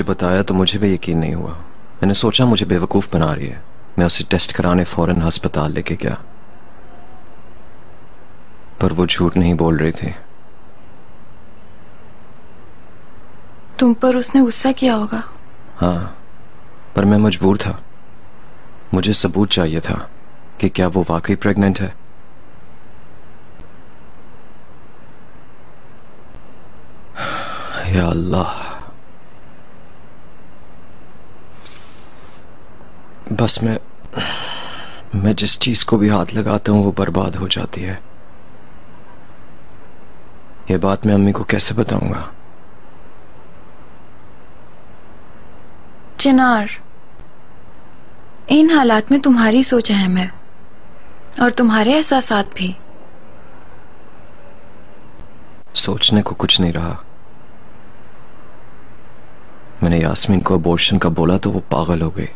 बताया तो मुझे भी यकीन नहीं हुआ। मैंने सोचा मुझे बेवकूफ बना रही है। मैं उसे टेस्ट कराने फौरन अस्पताल लेके गया, पर वो झूठ नहीं बोल रही थी। तुम पर उसने गुस्सा किया होगा। हाँ, पर मैं मजबूर था। मुझे सबूत चाहिए था कि क्या वो वाकई प्रेग्नेंट है। या अल्लाह, बस मैं जिस चीज को भी हाथ लगाता हूं वो बर्बाद हो जाती है। ये बात मैं अम्मी को कैसे बताऊंगा? चिनार, इन हालात में तुम्हारी सोच अहम है और तुम्हारे एहसासात भी। सोचने को कुछ नहीं रहा। मैंने यास्मीन को अबॉर्शन का बोला तो वो पागल हो गई।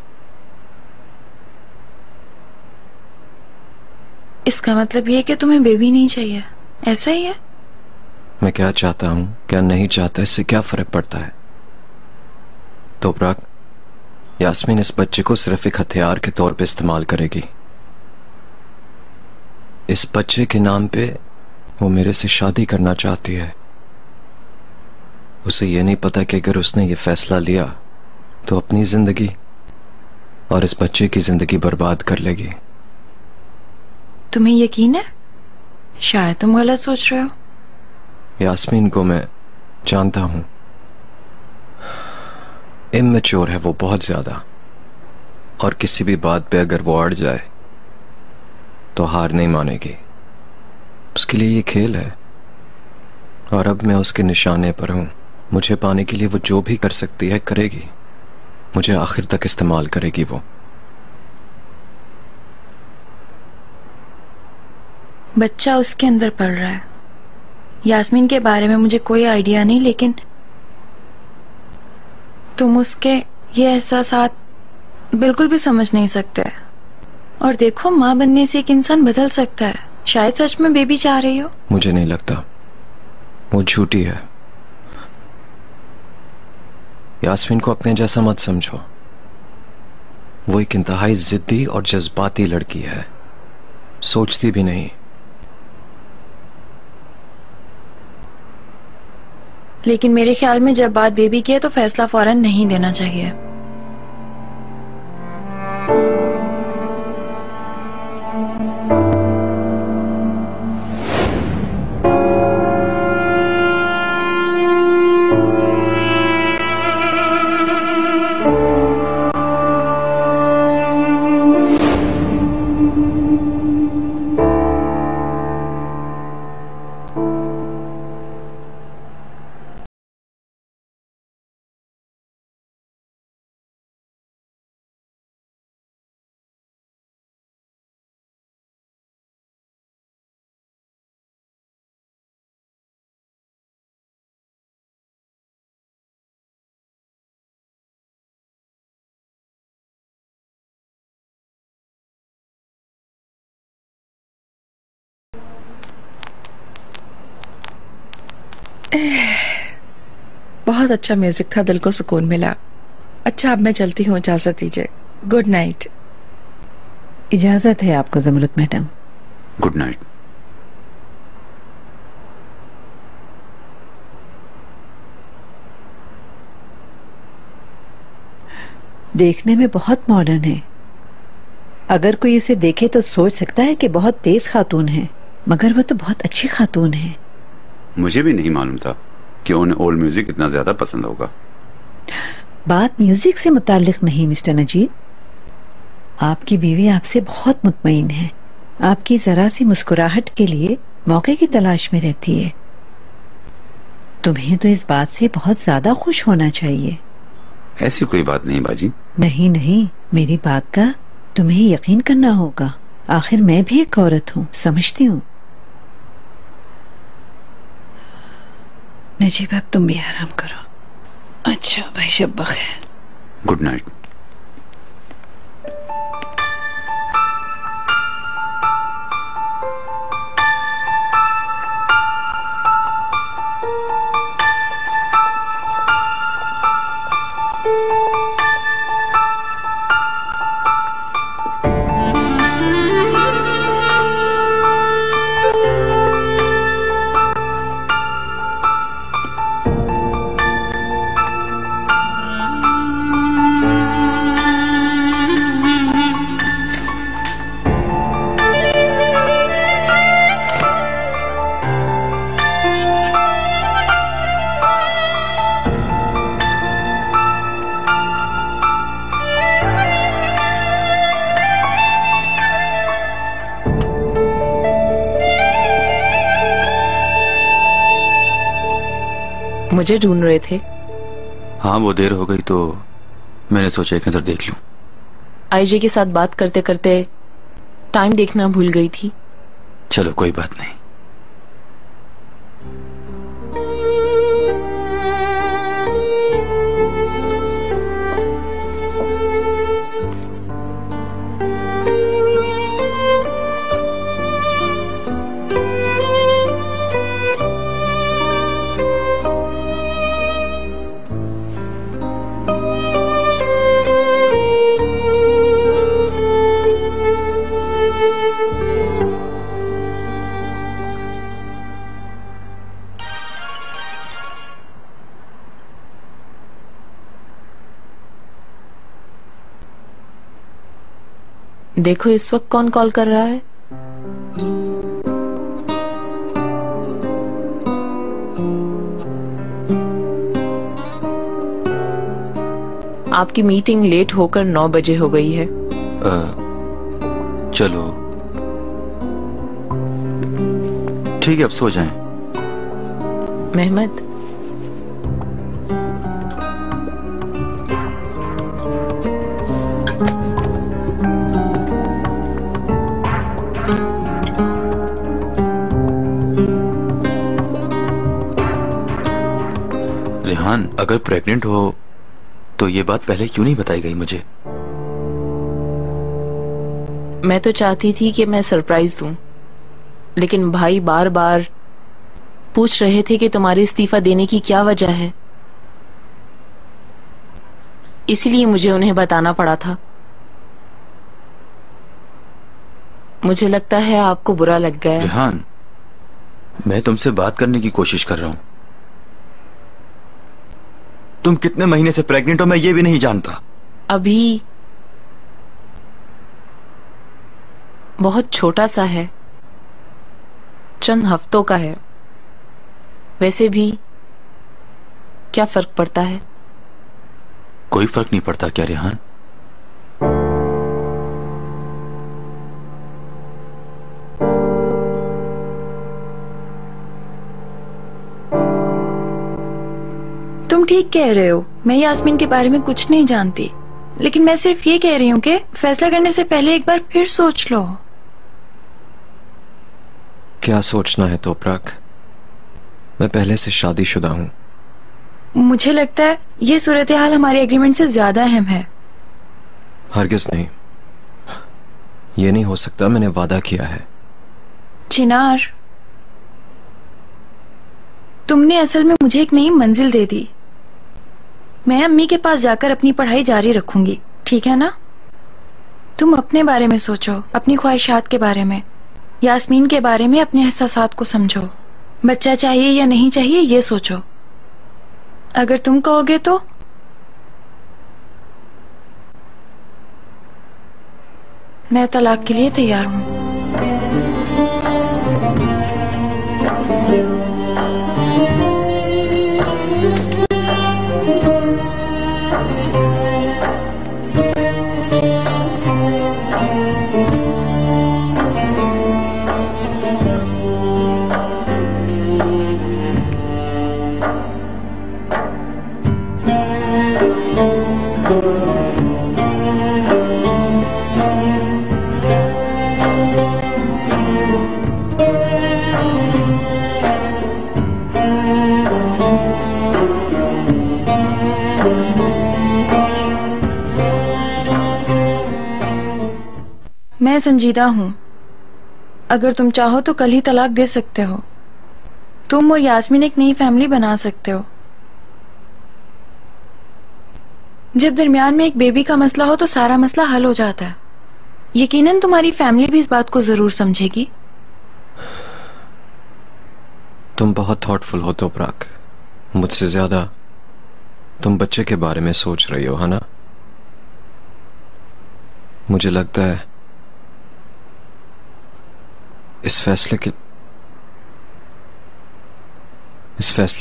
इसका मतलब ये है कि तुम्हें बेबी नहीं चाहिए, ऐसा ही है? मैं क्या चाहता हूं, क्या नहीं चाहता, इससे क्या फर्क पड़ता है? तो यास्मीन इस बच्चे को सिर्फ एक हथियार के तौर पे इस्तेमाल करेगी। इस बच्चे के नाम पे वो मेरे से शादी करना चाहती है। उसे ये नहीं पता कि अगर उसने ये फैसला लिया तो अपनी जिंदगी और इस बच्चे की जिंदगी बर्बाद कर लेगी। तुम्हें यकीन है? शायद तुम गलत सोच रहे हो। यास्मीन को मैं जानता हूं, इमैच्योर है वो बहुत ज्यादा, और किसी भी बात पे अगर वो अड़ जाए तो हार नहीं मानेगी। उसके लिए ये खेल है और अब मैं उसके निशाने पर हूं। मुझे पाने के लिए वो जो भी कर सकती है करेगी। मुझे आखिर तक इस्तेमाल करेगी वो। बच्चा उसके अंदर पल रहा है। यास्मीन के बारे में मुझे कोई आइडिया नहीं, लेकिन तुम उसके ये एहसासात बिल्कुल भी समझ नहीं सकते। और देखो, मां बनने से एक इंसान बदल सकता है। शायद सच में बेबी चाह रही हो। मुझे नहीं लगता, वो झूठी है। यास्मीन को अपने जैसा मत समझो। वो एक इंतहाई जिद्दी और जज्बाती लड़की है, सोचती भी नहीं। लेकिन मेरे ख्याल में जब बात बेबी की है तो फैसला फौरन नहीं देना चाहिए। बहुत अच्छा म्यूजिक था, दिल को सुकून मिला। अच्छा, अब मैं चलती हूँ, इजाजत दीजिए। Good night. इजाजत है आपको ज़मरुद मैडम। Good night. देखने में बहुत मॉडर्न है। अगर कोई इसे देखे तो सोच सकता है कि बहुत तेज खातून है, मगर वो तो बहुत अच्छी खातून है। मुझे भी नहीं मालूम था कि उन्हें ओल्ड म्यूजिक इतना ज्यादा पसंद होगा। बात म्यूजिक से मुताल्लिक नहीं मिस्टर नजीब। आपकी बीवी आपसे बहुत मुतमईन है। आपकी जरा सी मुस्कुराहट के लिए मौके की तलाश में रहती है। तुम्हें तो इस बात से बहुत ज्यादा खुश होना चाहिए। ऐसी कोई बात नहीं बाजी। नहीं नहीं, मेरी बात का तुम्हें यकीन करना होगा। आखिर मैं भी एक औरत हूँ, समझती हूँ। नजीब, अब तुम भी आराम करो। अच्छा भाई, शब बखैर। Good night. मुझे ढूंढ रहे थे? हाँ, वो देर हो गई तो मैंने सोचा एक नजर देख लूं। आईजे के साथ बात करते करते टाइम देखना भूल गई थी। चलो कोई बात नहीं। देखो इस वक्त कौन कॉल कर रहा है। आपकी मीटिंग लेट होकर 9 बजे हो गई है। चलो ठीक है, अब सो जाएं। मेहमद, रेहान, अगर प्रेग्नेंट हो तो ये बात पहले क्यों नहीं बताई गई मुझे? मैं तो चाहती थी कि मैं सरप्राइज दूं, लेकिन भाई बार बार पूछ रहे थे कि तुम्हारे इस्तीफा देने की क्या वजह है, इसीलिए मुझे उन्हें बताना पड़ा था। मुझे लगता है आपको बुरा लग गया। रेहान, मैं तुमसे बात करने की कोशिश कर रहा हूं। तुम कितने महीने से प्रेग्नेंट हो मैं ये भी नहीं जानता। अभी बहुत छोटा सा है, चंद हफ्तों का है। वैसे भी क्या फर्क पड़ता है? कोई फर्क नहीं पड़ता क्या रेहान? तुम ठीक कह रहे हो, मैं यास्मीन के बारे में कुछ नहीं जानती, लेकिन मैं सिर्फ ये कह रही हूँ कि फैसला करने से पहले एक बार फिर सोच लो। क्या सोचना है तोपराक? मैं पहले से शादीशुदा हूं। मुझे लगता है ये सूरत हाल हमारे एग्रीमेंट से ज्यादा अहम है। हरगिज नहीं, ये नहीं हो सकता। मैंने वादा किया है। चिनार, तुमने असल में मुझे एक नई मंजिल दे दी। मैं अम्मी के पास जाकर अपनी पढ़ाई जारी रखूंगी, ठीक है ना? तुम अपने बारे में सोचो, अपनी ख्वाहिशात के बारे में, यास्मीन के बारे में, अपने एहसासात को समझो। बच्चा चाहिए या नहीं चाहिए ये सोचो। अगर तुम कहोगे तो मैं तलाक के लिए तैयार हूं। मैं संजीदा हूं। अगर तुम चाहो तो कल ही तलाक दे सकते हो। तुम और यास्मीन एक नई फैमिली बना सकते हो। जब दरमियान में एक बेबी का मसला हो तो सारा मसला हल हो जाता है। यकीनन तुम्हारी फैमिली भी इस बात को जरूर समझेगी। तुम बहुत थॉटफुल हो तोपराक। मुझसे ज्यादा तुम बच्चे के बारे में सोच रही हो, है ना? मुझे लगता है इस फैसले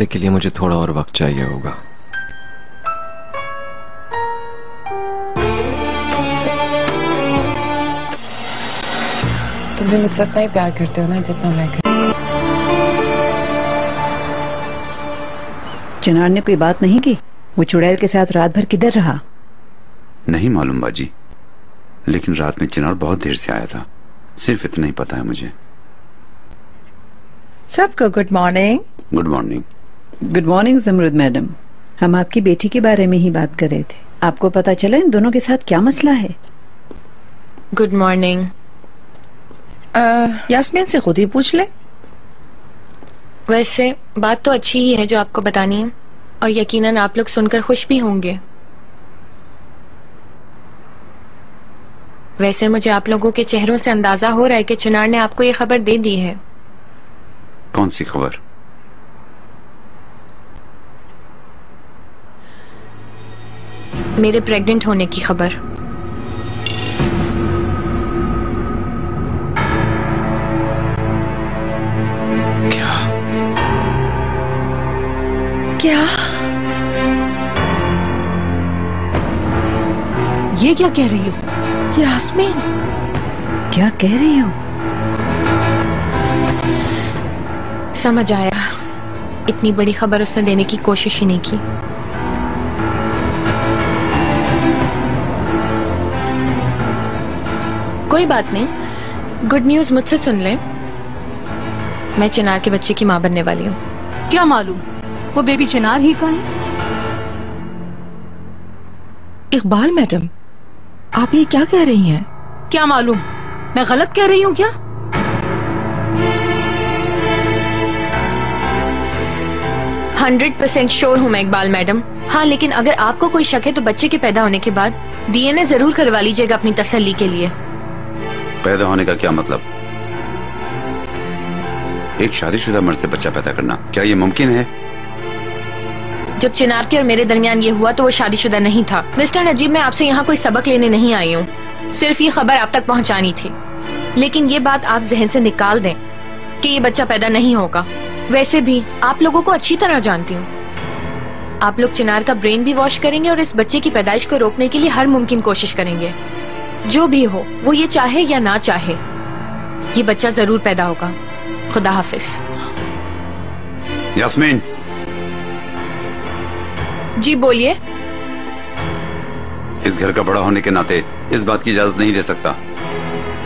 के लिए मुझे थोड़ा और वक्त चाहिए होगा। तुम भी मुझसे उतना ही प्यार करते हो ना जितना मैं करती हूँ। चिनार ने कोई बात नहीं की? वो चुड़ैल के साथ रात भर किधर रहा? नहीं मालूम बाजी, लेकिन रात में चिनार बहुत देर से आया था, सिर्फ इतना ही पता है मुझे। सबको good morning. Good morning. Good morning Zamrud madam. हम आपकी बेटी के बारे में ही बात कर रहे थे। आपको पता चला इन दोनों के साथ क्या मसला है? Good morning. यास्मीन से खुद ही पूछ ले। वैसे बात तो अच्छी ही है जो आपको बतानी है, और यकीनन आप लोग सुनकर खुश भी होंगे। वैसे मुझे आप लोगों के चेहरों से अंदाजा हो रहा है कि चिनार ने आपको ये खबर दे दी है। कौन सी खबर? मेरे प्रेग्नेंट होने की खबर। क्या? क्या? ये क्या कह रही हो? यास्मीन, क्या कह रही हो? समझ आया, इतनी बड़ी खबर उसने देने की कोशिश ही नहीं की। कोई बात नहीं, गुड न्यूज मुझसे सुन ले। मैं चिनार के बच्चे की मां बनने वाली हूँ। क्या मालूम वो बेबी चिनार ही का है? इकबाल मैडम, आप ये क्या कह रही हैं? क्या मालूम, मैं गलत कह रही हूँ क्या? हंड्रेड % श्योर हूँ मैं इकबाल मैडम। हाँ, लेकिन अगर आपको कोई शक है तो बच्चे के पैदा होने के बाद DNA जरूर करवा लीजिएगा अपनी तसल्ली के लिए। पैदा होने का क्या मतलब? एक शादीशुदा मर्द से बच्चा पैदा करना, क्या ये मुमकिन है? जब चिनार के और मेरे दरमियान ये हुआ तो वो शादीशुदा नहीं था। मिस्टर नजीब, मैं आपसे यहाँ कोई सबक लेने नहीं आई हूँ, सिर्फ ये खबर आप तक पहुँचानी थी। लेकिन ये बात आप जहन से निकाल दें कि ये बच्चा पैदा नहीं होगा। वैसे भी आप लोगों को अच्छी तरह जानती हूँ, आप लोग चिनार का ब्रेन भी वॉश करेंगे और इस बच्चे की पैदाइश को रोकने के लिए हर मुमकिन कोशिश करेंगे। जो भी हो, वो ये चाहे या ना चाहे, ये बच्चा जरूर पैदा होगा। खुदा हाफिज। यास्मीन। जी बोलिए। इस घर का बड़ा होने के नाते इस बात की इजाजत नहीं दे सकता।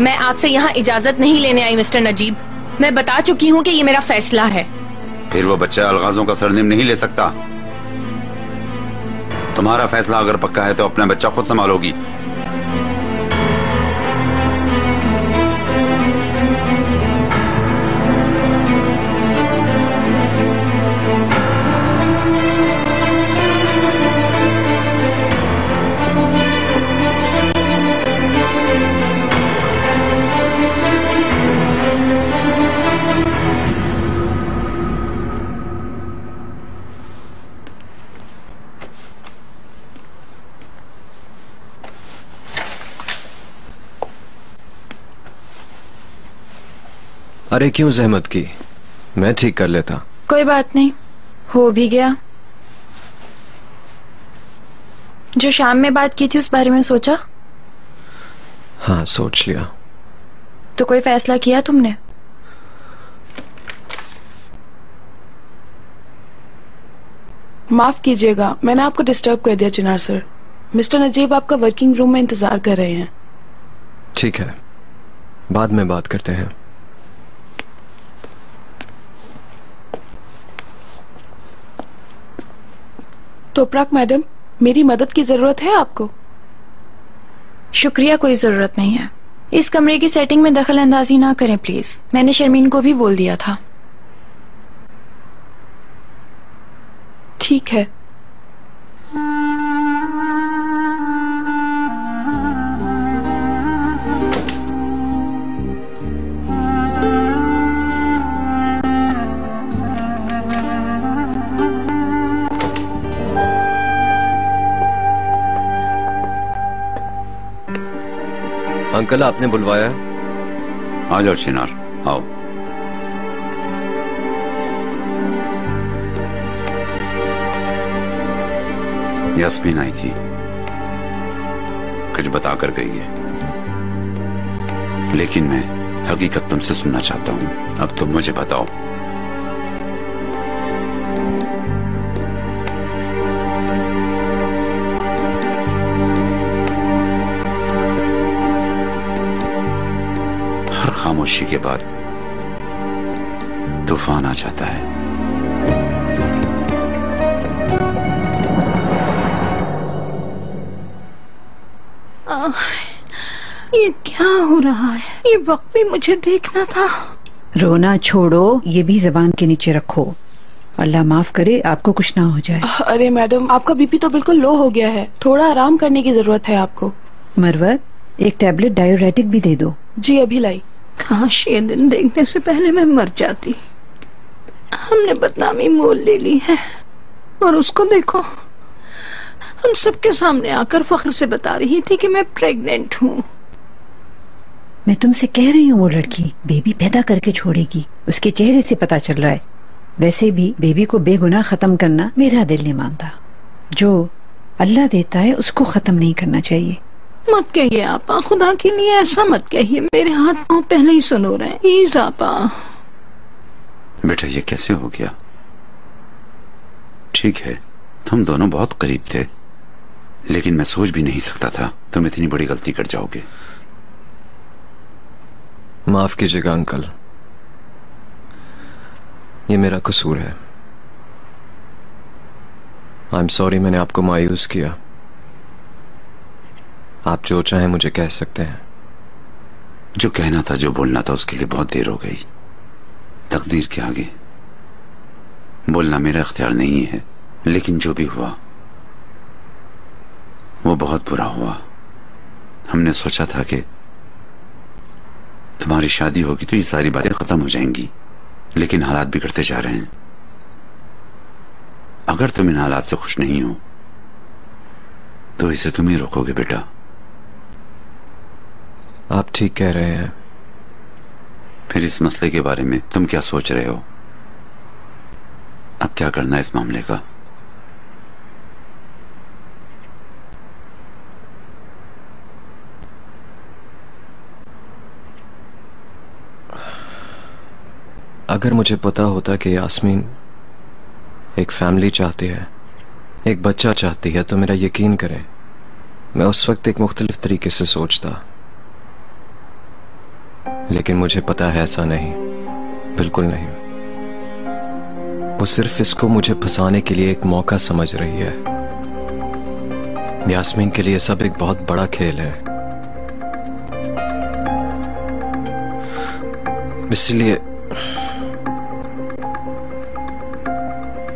मैं आपसे यहाँ इजाजत नहीं लेने आई मिस्टर नजीब, मैं बता चुकी हूँ कि ये मेरा फैसला है। फिर वो बच्चा अलगाजों का सरनेम नहीं ले सकता। तुम्हारा फैसला अगर पक्का है तो अपना बच्चा खुद संभालोगी। अरे क्यों जहमत की, मैं ठीक कर लेता। कोई बात नहीं, हो भी गया। जो शाम में बात की थी उस बारे में सोचा? हाँ, सोच लिया। तो कोई फैसला किया तुमने? माफ कीजिएगा, मैंने आपको डिस्टर्ब कर दिया चिनार सर। मिस्टर नजीब आपका वर्किंग रूम में इंतजार कर रहे हैं। ठीक है, बाद में बात करते हैं। तोपराक मैडम, मेरी मदद की जरूरत है आपको? शुक्रिया, कोई जरूरत नहीं है। इस कमरे की सेटिंग में दखल अंदाजी ना करें प्लीज। मैंने शर्मीन को भी बोल दिया था। ठीक है। अंकल, आपने बुलवाया? आ जाओ चिनार, आओ। यास्मीन आई थी, कुछ बता कर गई है, लेकिन मैं हकीकत तुमसे सुनना चाहता हूं। अब तुम मुझे बताओ, हर खामोशी के बाद तूफान आ जाता है। ये क्या हो रहा है? ये वक्त भी मुझे देखना था। रोना छोड़ो, ये भी जबान के नीचे रखो। अल्लाह माफ करे आपको कुछ ना हो जाए। अरे मैडम, आपका बीपी तो बिल्कुल लो हो गया है, थोड़ा आराम करने की जरूरत है आपको। मरवत, एक टैबलेट डायोरेटिक भी दे दो। जी अभी लाई। काश ये दिन देखने से पहले मैं मर जाती। हमने बदनामी मोल ले ली है और उसको देखो, हम सबके सामने आकर फख्र से बता रही थी कि मैं प्रेग्नेंट हूँ। मैं तुमसे कह रही हूँ वो लड़की बेबी पैदा करके छोड़ेगी, उसके चेहरे से पता चल रहा है। वैसे भी बेबी को बेगुनाह खत्म करना मेरा दिल नहीं मानता। जो अल्लाह देता है उसको खत्म नहीं करना चाहिए। मत कहिए आपा, खुदा के लिए ऐसा मत कहिए। मेरे हाथ पांव पहले ही सुनो रहे हैं। प्लीज आपा। बेटा ये कैसे हो गया? ठीक है, तुम दोनों बहुत करीब थे, लेकिन मैं सोच भी नहीं सकता था तुम इतनी बड़ी गलती कर जाओगे। माफ कीजिएगा अंकल, ये मेरा कसूर है। आई एम सॉरी, मैंने आपको मायूस किया। आप जो चाहें मुझे कह सकते हैं। जो कहना था, जो बोलना था, उसके लिए बहुत देर हो गई। तकदीर के आगे बोलना मेरा इख्तियार नहीं है, लेकिन जो भी हुआ वो बहुत बुरा हुआ। हमने सोचा था कि तुम्हारी शादी होगी तो ये सारी बातें खत्म हो जाएंगी, लेकिन हालात बिगड़ते जा रहे हैं। अगर तुम इन हालात से खुश नहीं हो तो इसे तुम ही रोकोगे बेटा। आप ठीक कह रहे हैं। फिर इस मसले के बारे में तुम क्या सोच रहे हो? अब क्या करना है इस मामले का? अगर मुझे पता होता कि यास्मीन एक फैमिली चाहती है, एक बच्चा चाहती है, तो मेरा यकीन करें मैं उस वक्त एक मुख्तलिफ तरीके से सोचता। लेकिन मुझे पता है ऐसा नहीं, बिल्कुल नहीं। वो सिर्फ इसको मुझे फंसाने के लिए एक मौका समझ रही है। यास्मीन के लिए सब एक बहुत बड़ा खेल है, इसलिए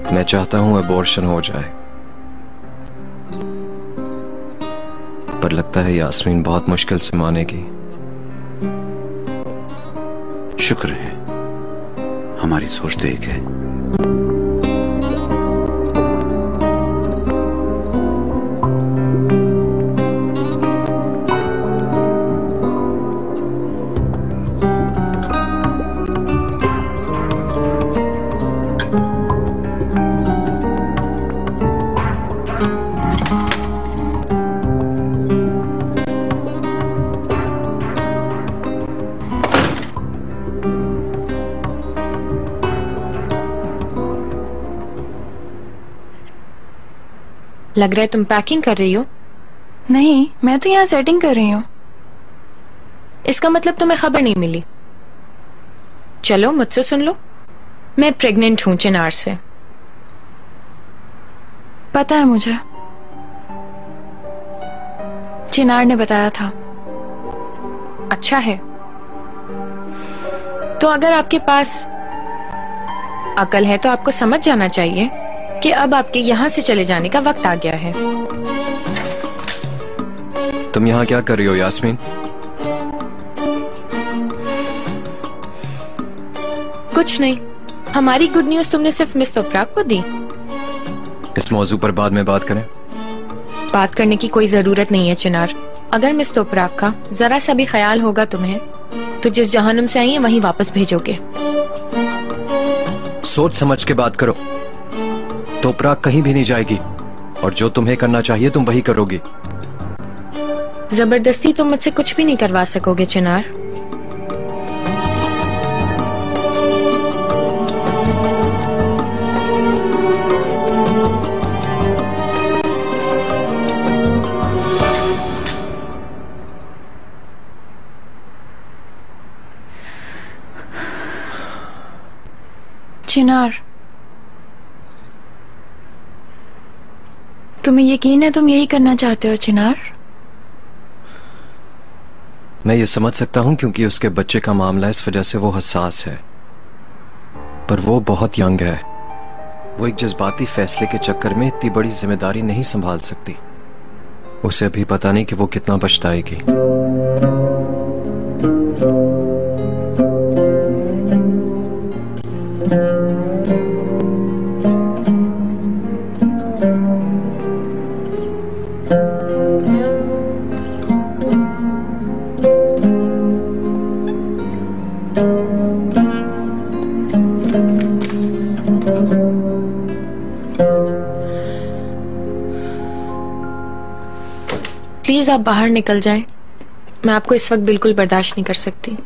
मैं चाहता हूं अबॉर्शन हो जाए। पर लगता है यास्मीन बहुत मुश्किल से मानेगी। शुक्र है हमारी सोच तो एक है। लग रहा है तुम पैकिंग कर रही हो। नहीं, मैं तो यहाँ सेटिंग कर रही हूँ। इसका मतलब तुम्हें खबर नहीं मिली। चलो मुझसे सुन लो, मैं प्रेग्नेंट हूँ चिनार से। पता है मुझे, चिनार ने बताया था। अच्छा है, तो अगर आपके पास अकल है तो आपको समझ जाना चाहिए कि अब आपके यहां से चले जाने का वक्त आ गया है। तुम यहां क्या कर रही हो यास्मीन? कुछ नहीं, हमारी गुड न्यूज तुमने सिर्फ मिस तोपराक को दी। इस मौजू पर बाद में बात करें। बात करने की कोई जरूरत नहीं है चिनार। अगर मिस तोपराक का जरा सा भी ख्याल होगा तुम्हें, तो जिस जहन्नुम से आई है वहीं वापस भेजोगे। सोच समझ के बात करो। तोपराक कहीं भी नहीं जाएगी, और जो तुम्हें करना चाहिए तुम वही करोगी। जबरदस्ती तुम मुझसे कुछ भी नहीं करवा सकोगे चिनार। चिनार, तुम्हें यकीन है तुम यही करना चाहते हो चिनार? मैं ये समझ सकता हूं क्योंकि उसके बच्चे का मामला इस वजह से वो हसास है, पर वो बहुत यंग है। वो एक जज्बाती फैसले के चक्कर में इतनी बड़ी जिम्मेदारी नहीं संभाल सकती। उसे अभी पता नहीं कि वो कितना पछताएगी। प्लीज आप बाहर निकल जाएं। मैं आपको इस वक्त बिल्कुल बर्दाश्त नहीं कर सकती।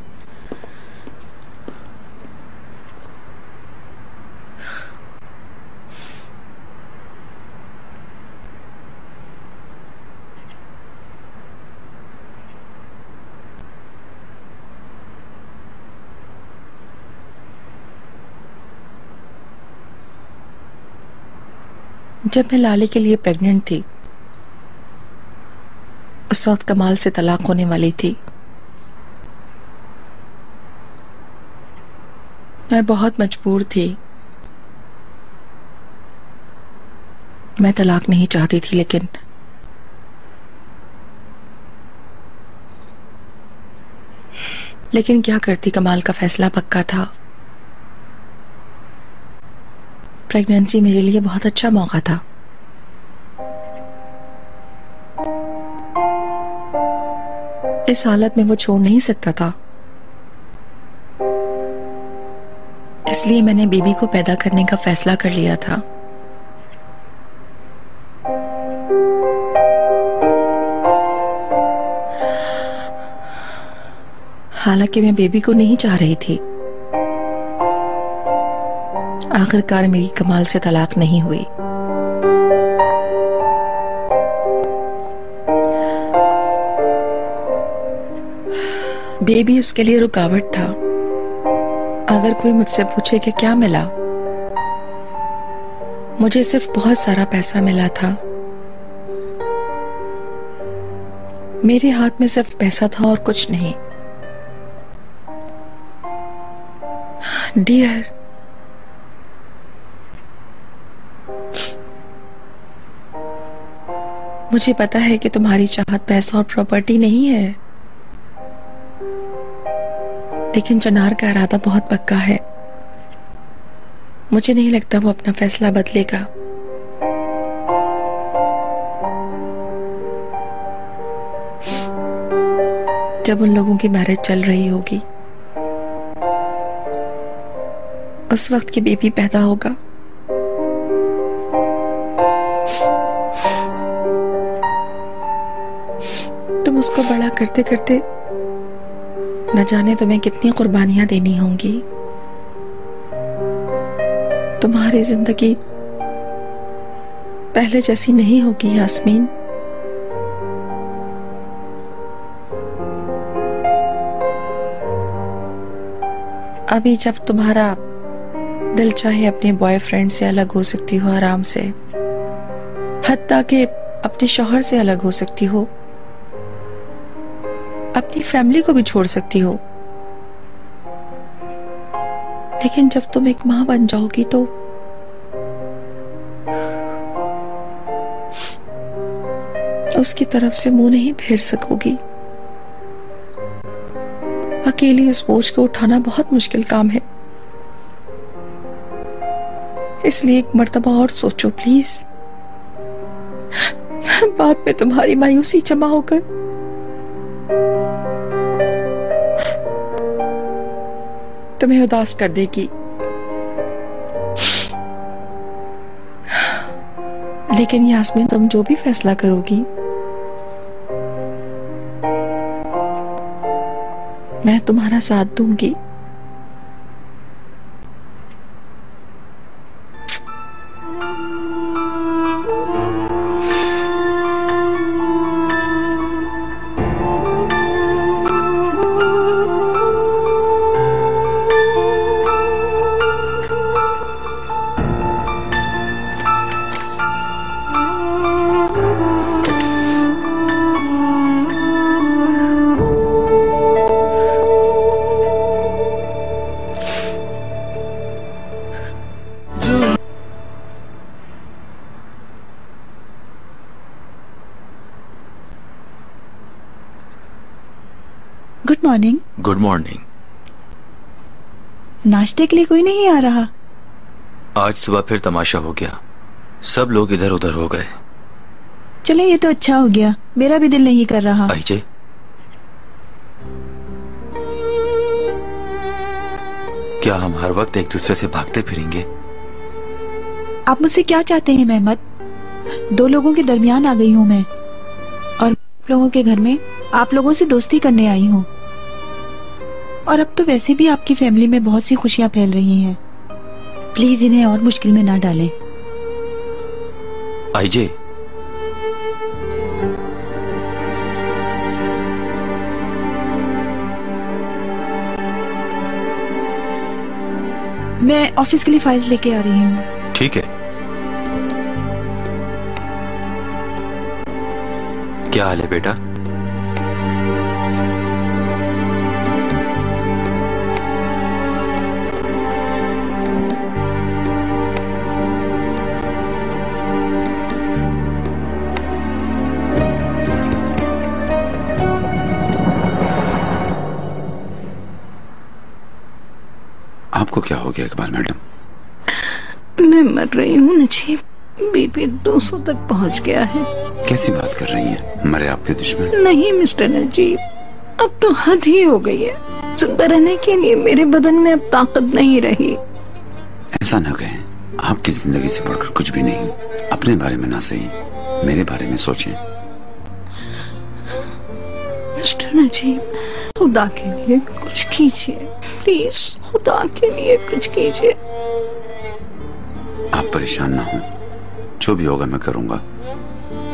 जब मैं लाली के लिए प्रेग्नेंट थी, उस वक्त कमाल से तलाक होने वाली थी। मैं बहुत मजबूर थी। मैं तलाक नहीं चाहती थी, लेकिन क्या करती, कमाल का फैसला पक्का था। प्रेगनेंसी मेरे लिए बहुत अच्छा मौका था। इस हालत में वो छोड़ नहीं सकता था, इसलिए मैंने बेबी को पैदा करने का फैसला कर लिया था। हालांकि मैं बेबी को नहीं चाह रही थी। आखिरकार मेरी कमाल से तलाक नहीं हुई। बेबी उसके लिए रुकावट था। अगर कोई मुझसे पूछे कि क्या मिला, मुझे सिर्फ बहुत सारा पैसा मिला था। मेरे हाथ में सिर्फ पैसा था और कुछ नहीं। डियर, मुझे पता है कि तुम्हारी चाहत पैसा और प्रॉपर्टी नहीं है, लेकिन चिनार का इरादा बहुत पक्का है। मुझे नहीं लगता वो अपना फैसला बदलेगा। जब उन लोगों की मैरिज चल रही होगी, उस वक्त की बेबी पैदा होगा। तुम उसको बड़ा करते करते न जाने तुम्हें कितनी कुर्बानियां देनी होंगी। तुम्हारी जिंदगी पहले जैसी नहीं होगी यास्मीन। अभी जब तुम्हारा दिल चाहे अपने बॉयफ्रेंड से अलग हो सकती हो आराम से, हत्ता कि अपने शौहर से अलग हो सकती हो, अपनी फैमिली को भी छोड़ सकती हो। लेकिन जब तुम एक मां बन जाओगी तो उसकी तरफ से मुंह नहीं फेर सकोगी। अकेली इस बोझ को उठाना बहुत मुश्किल काम है। इसलिए एक मर्तबा और सोचो प्लीज। बाद में तुम्हारी मायूसी जमा होकर तुम्हें उदास कर देगी। लेकिन यास्मीन, तुम जो भी फैसला करोगी, मैं तुम्हारा साथ दूंगी। मॉर्निंग। Good morning. नाश्ते के लिए कोई नहीं आ रहा? आज सुबह फिर तमाशा हो गया, सब लोग इधर उधर हो गए। चले, ये तो अच्छा हो गया, मेरा भी दिल नहीं कर रहा। आइए। क्या हम हर वक्त एक दूसरे से भागते फिरेंगे? आप मुझसे क्या चाहते हैं मेहमद? दो लोगों के दरमियान आ गई हूँ मैं, और आप लोगों के घर में आप लोगों से दोस्ती करने आई हूँ। और अब तो वैसे भी आपकी फैमिली में बहुत सी खुशियाँ फैल रही हैं। प्लीज इन्हें और मुश्किल में ना डालें। आइए। मैं ऑफिस के लिए फाइल लेके आ रही हूँ। ठीक है। क्या हाल है बेटा? आपको क्या हो गया इकबाल मैडम? मैं मर रही हूँ नजीब, बीपी 200 तक पहुँच गया है। कैसी बात कर रही हैं? मरे आपके दुश्मन? नहीं मिस्टर नजीब, अब तो हद ही हो गई है। जिंदा रहने के लिए मेरे बदन में अब ताकत नहीं रही। ऐसा न कहें, आपकी जिंदगी से बढ़कर कुछ भी नहीं। अपने बारे में ना सही, मेरे बारे में सोचें। मिस्टर नजीब, खुदा के लिए कुछ कीजिए प्लीज, खुदा के लिए कुछ कीजिए। आप परेशान ना हो, जो भी होगा मैं करूंगा,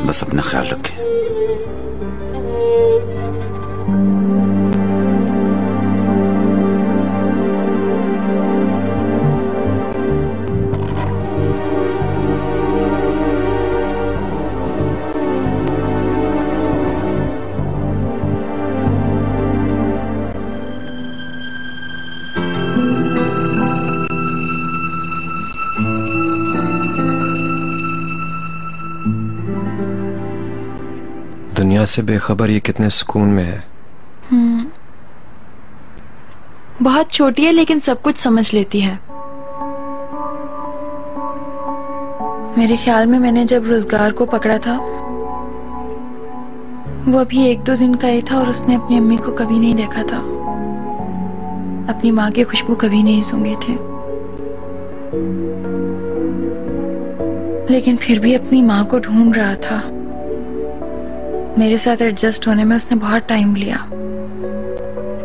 बस अपना ख्याल रखें। दुनिया से बेखबर ये कितने सुकून में है। बहुत छोटी है लेकिन सब कुछ समझ लेती है। मेरे ख्याल में मैंने जब रोजगार को पकड़ा था, वो अभी 1-2 दिन का ही था और उसने अपनी अम्मी को कभी नहीं देखा था, अपनी माँ की खुशबू कभी नहीं सूंघी थी। लेकिन फिर भी अपनी माँ को ढूंढ रहा था। मेरे साथ एडजस्ट होने में उसने बहुत टाइम लिया।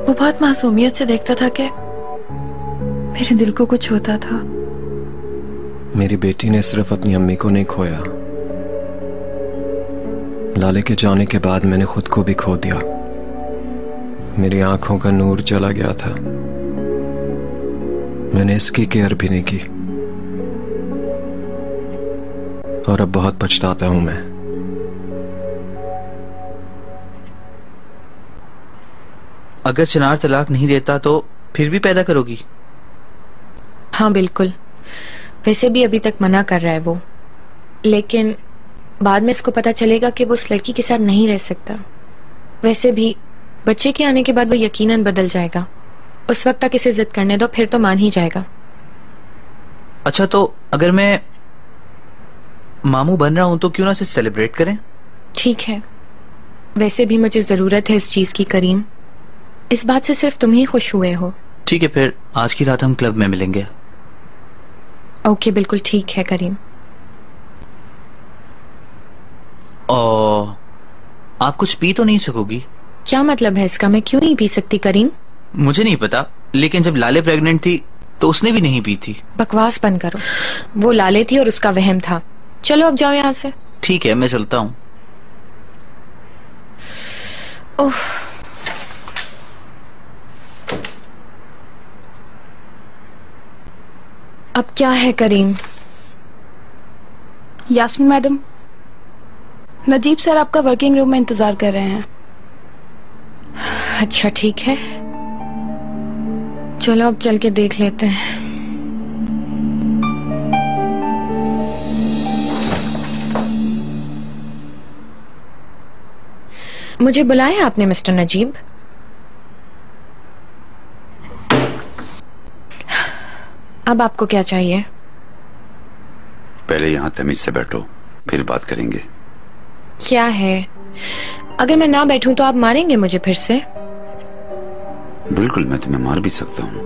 वो बहुत मासूमियत से देखता था कि मेरे दिल को कुछ होता था। मेरी बेटी ने सिर्फ अपनी अम्मी को नहीं खोया, लाले के जाने के बाद मैंने खुद को भी खो दिया। मेरी आंखों का नूर चला गया था। मैंने इसकी केयर भी नहीं की और अब बहुत पछताता हूं मैं। अगर चिनार तलाक नहीं देता तो फिर भी पैदा करोगी? हाँ बिल्कुल। वैसे भी अभी तक मना कर रहा है वो, लेकिन बाद में इसको पता चलेगा कि वो उस लड़की के साथ नहीं रह सकता। वैसे भी बच्चे के आने के बाद वो यकीनन बदल जाएगा। उस वक्त तक इसे जिद करने दो, फिर तो मान ही जाएगा। अच्छा, तो अगर मैं मामू बन रहा हूं तो क्यों ना इसे सेलिब्रेट करें? ठीक है, वैसे भी मुझे जरूरत है इस चीज की करीम। इस बात से सिर्फ तुम ही खुश हुए हो। ठीक है, फिर आज की रात हम क्लब में मिलेंगे। ओके, बिल्कुल ठीक है करीम। और आप कुछ पी तो नहीं सकोगी? क्या मतलब है इसका? मैं क्यों नहीं पी सकती करीम? मुझे नहीं पता, लेकिन जब लाले प्रेग्नेंट थी तो उसने भी नहीं पी थी। बकवास बंद करो। वो लाले थी और उसका वहम था। चलो अब जाओ यहाँ से। ठीक है, मैं चलता हूँ। ओह, अब क्या है करीम? यास्मीन मैडम, नजीब सर आपका वर्किंग रूम में इंतजार कर रहे हैं। अच्छा ठीक है, चलो अब चल के देख लेते हैं। मुझे बुलाया आपने मिस्टर नजीब? अब आपको क्या चाहिए? पहले यहां तमीज से बैठो, फिर बात करेंगे। क्या है? अगर मैं ना बैठूं तो आप मारेंगे मुझे फिर से? बिल्कुल, मैं तुम्हें मार भी सकता हूं।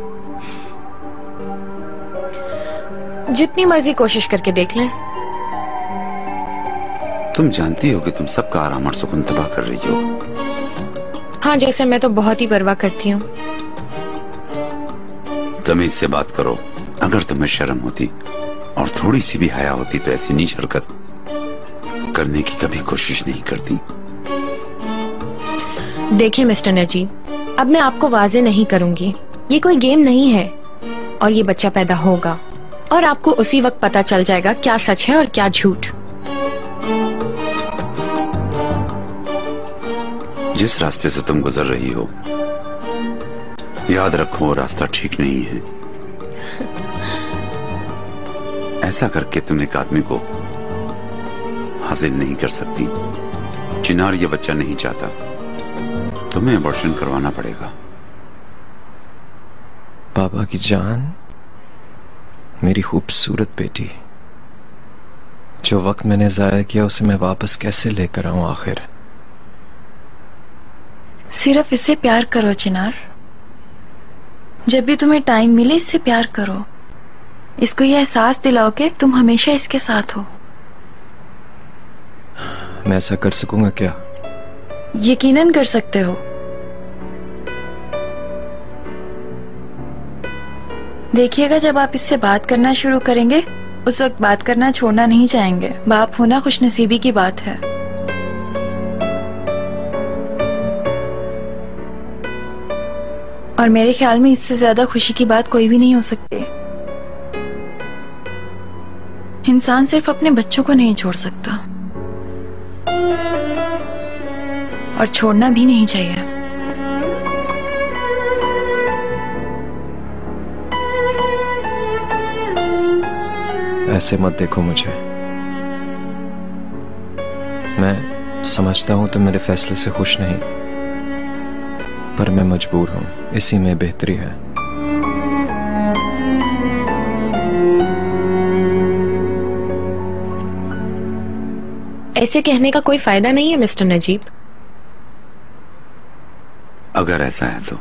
जितनी मर्जी कोशिश करके देख लें। तुम जानती हो कि तुम सबका आराम और सुकून तबाह कर रही हो। हाँ, जैसे मैं तो बहुत ही परवाह करती हूँ। तमीज से बात करो। अगर तुम्हें शर्म होती और थोड़ी सी भी हया होती तो ऐसी नीच हरकत करने की कभी कोशिश नहीं करती। देखिए मिस्टर नजीब, अब मैं आपको वाजे नहीं करूंगी। ये कोई गेम नहीं है और ये बच्चा पैदा होगा और आपको उसी वक्त पता चल जाएगा क्या सच है और क्या झूठ। जिस रास्ते से तुम गुजर रही हो, याद रखो वो रास्ता ठीक नहीं है। ऐसा करके तुम एक आदमी को हासिल नहीं कर सकती। चिनार ये बच्चा नहीं चाहता, तुम्हें अबॉर्शन करवाना पड़ेगा। बाबा की जान, मेरी खूबसूरत बेटी, जो वक्त मैंने जाया किया उसे मैं वापस कैसे लेकर आऊं आखिर? सिर्फ इससे प्यार करो चिनार। जब भी तुम्हें टाइम मिले इससे प्यार करो। इसको यह एहसास दिलाओ कि तुम हमेशा इसके साथ हो। मैं ऐसा कर सकूंगा क्या? यकीनन कर सकते हो। देखिएगा, जब आप इससे बात करना शुरू करेंगे उस वक्त बात करना छोड़ना नहीं चाहेंगे। बाप होना खुशनसीबी की बात है। और मेरे ख्याल में इससे ज्यादा खुशी की बात कोई भी नहीं हो सकती। इंसान सिर्फ अपने बच्चों को नहीं छोड़ सकता और छोड़ना भी नहीं चाहिए। ऐसे मत देखो मुझे। मैं समझता हूं तुम मेरे फैसले से खुश नहीं, पर मैं मजबूर हूं। इसी में बेहतरी है। ऐसे कहने का कोई फायदा नहीं है मिस्टर नजीब। अगर ऐसा है तो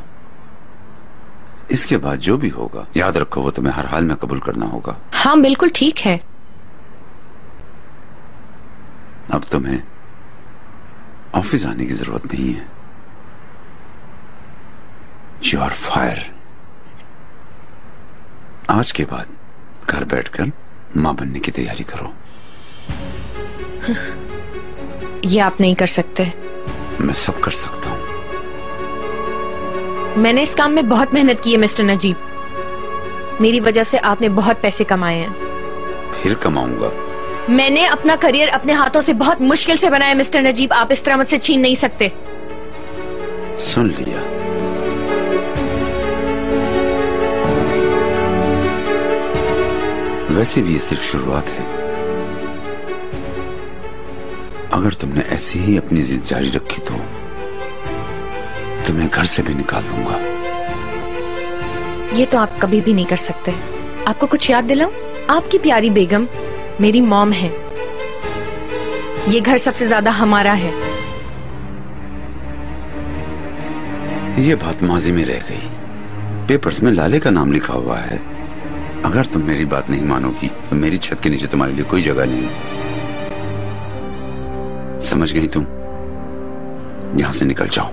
इसके बाद जो भी होगा, याद रखो वो तुम्हें हर हाल में कबूल करना होगा। हाँ, बिल्कुल ठीक है। अब तुम्हें ऑफिस आने की जरूरत नहीं है। You are fire. आज के बाद घर बैठकर मां बनने की तैयारी करो। ये आप नहीं कर सकते। मैं सब कर सकता हूं। मैंने इस काम में बहुत मेहनत की है मिस्टर नजीब। मेरी वजह से आपने बहुत पैसे कमाए हैं। फिर कमाऊंगा। मैंने अपना करियर अपने हाथों से बहुत मुश्किल से बनाया मिस्टर नजीब। आप इस तरह मुझसे छीन नहीं सकते। सुन लिया। वैसे भी ये सिर्फ शुरुआत है। अगर तुमने ऐसी ही अपनी जिद जारी रखी तो तुम्हें घर से भी निकाल दूंगा। ये तो आप कभी भी नहीं कर सकते। आपको कुछ याद दिलाऊं? आपकी प्यारी बेगम मेरी मॉम है। ये घर सबसे ज्यादा हमारा है। ये बात माजी में रह गई। पेपर्स में लाले का नाम लिखा हुआ है। अगर तुम मेरी बात नहीं मानोगी तो मेरी छत के नीचे तुम्हारे लिए कोई जगह नहीं। समझ गई तुम? यहां से निकल जाओ।